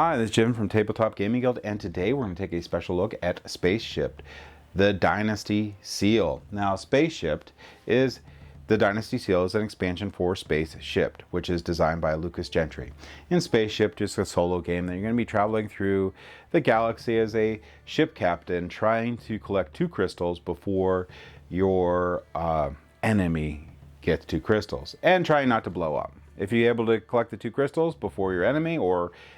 Hi, this is Jim from Tabletop Gaming Guild, and today we're going to take a special look at SpaceShipped The Dynasty Seal. Now, SpaceShipped is the Dynasty Seal is an expansion for SpaceShipped, which is designed by Lucas Gentry. In SpaceShipped, it's a solo game that you're going to be traveling through the galaxy as a ship captain, trying to collect 2 crystals before your enemy gets 2 crystals, and trying not to blow up. If you're able to collect the 2 crystals before your enemy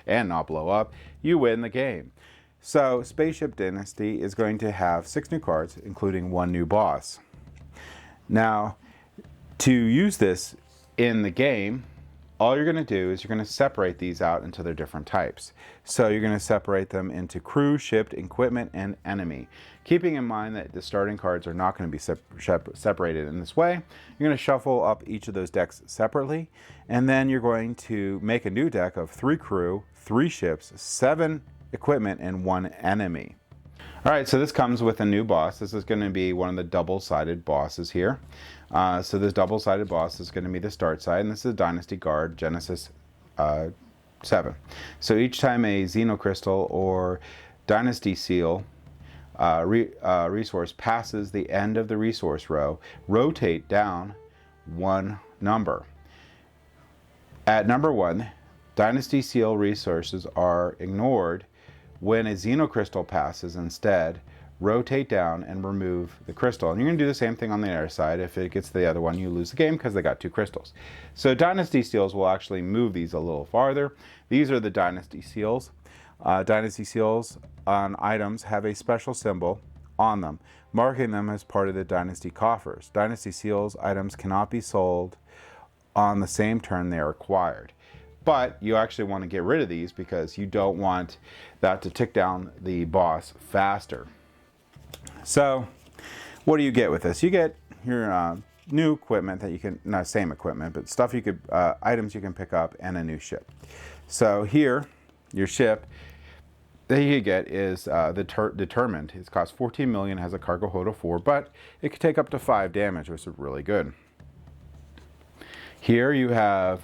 and not blow up, you win the game. So SpaceShipped Dynasty is going to have 6 new cards, including 1 new boss. Now, to use this in the game, all you're going to do is you're going to separate these out into their different types. So you're going to separate them into crew, shipped, equipment, and enemy. Keeping in mind that the starting cards are not going to be separated in this way, you're going to shuffle up each of those decks separately, and then you're going to make a new deck of 3 crew, 3 ships, 7 equipment, and 1 enemy. Alright, so this comes with a new boss. This is going to be one of the double-sided bosses here. So this double-sided boss is going to be the start side, and this is Dynasty Guard Genesis 7. So each time a Xenocrystal or Dynasty Seal resource passes the end of the resource row, rotate down 1 number. At number 1, Dynasty Seal resources are ignored. When a Xenocrystal passes, instead, rotate down and remove the crystal. And you're going to do the same thing on the other side. If it gets to the other one, you lose the game because they got 2 crystals. So Dynasty Seals will actually move these a little farther. These are the Dynasty Seals. Dynasty Seals on items have a special symbol on them, marking them as part of the Dynasty coffers. Dynasty Seals items cannot be sold on the same turn they are acquired. But you actually want to get rid of these because you don't want that to tick down the boss faster. So what do you get with this? You get your new equipment that you can, not same equipment, but stuff you could, items you can pick up, and a new ship. So here, your ship that you get is determined. It costs 14 million, has a cargo hold of 4, but it can take up to 5 damage, which is really good. Here you have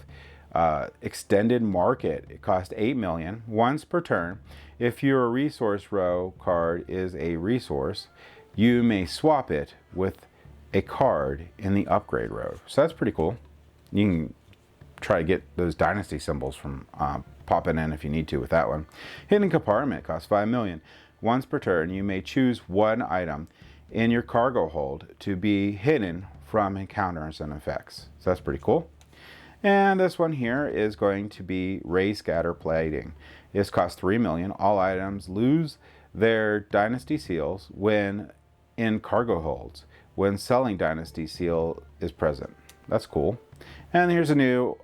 extended market. It costs 8 million once per turn. If your resource row card is a resource, you may swap it with a card in the upgrade row. So that's pretty cool. You can try to get those dynasty symbols from popping in if you need to with that one. Hidden compartment costs 5 million. Once per turn, you may choose 1 item in your cargo hold to be hidden from encounters and effects. So that's pretty cool. And this one here is going to be Ray Scatter Plating. This costs 3 million. All items lose their Dynasty Seals when in cargo holds, when selling Dynasty Seal is present. That's cool. And here's a new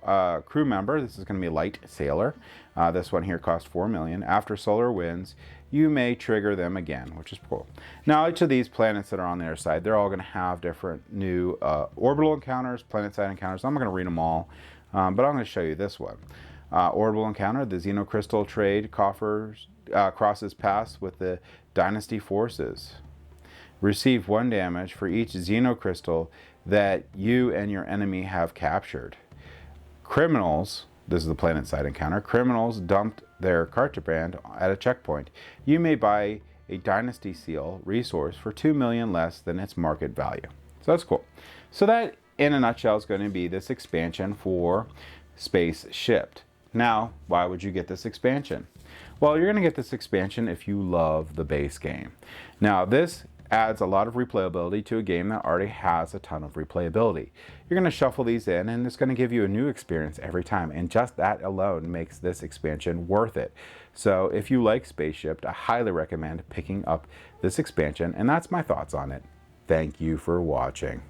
crew member. This is going to be Light Sailor. This one here costs 4 million. After solar winds, you may trigger them again, which is cool. Now, each of these planets that are on the other side, they're all going to have different new orbital encounters, planet-side encounters. I'm not going to read them all, but I'm going to show you this one. Orbital encounter, the Xenocrystal trade coffers crosses paths with the Dynasty forces. Receive 1 damage for each Xenocrystal that you and your enemy have captured. Criminals, this is the planet side encounter, criminals dumped their contraband at a checkpoint. You may buy a Dynasty Seal resource for 2 million less than its market value. So that's cool. So that, in a nutshell, is going to be this expansion for SpaceShipped. Now, why would you get this expansion? Well, you're going to get this expansion if you love the base game. Now, this adds a lot of replayability to a game that already has a ton of replayability. You're going to shuffle these in, and it's going to give you a new experience every time, and just that alone makes this expansion worth it. So if you like SpaceShipped, I highly recommend picking up this expansion, and that's my thoughts on it. Thank you for watching.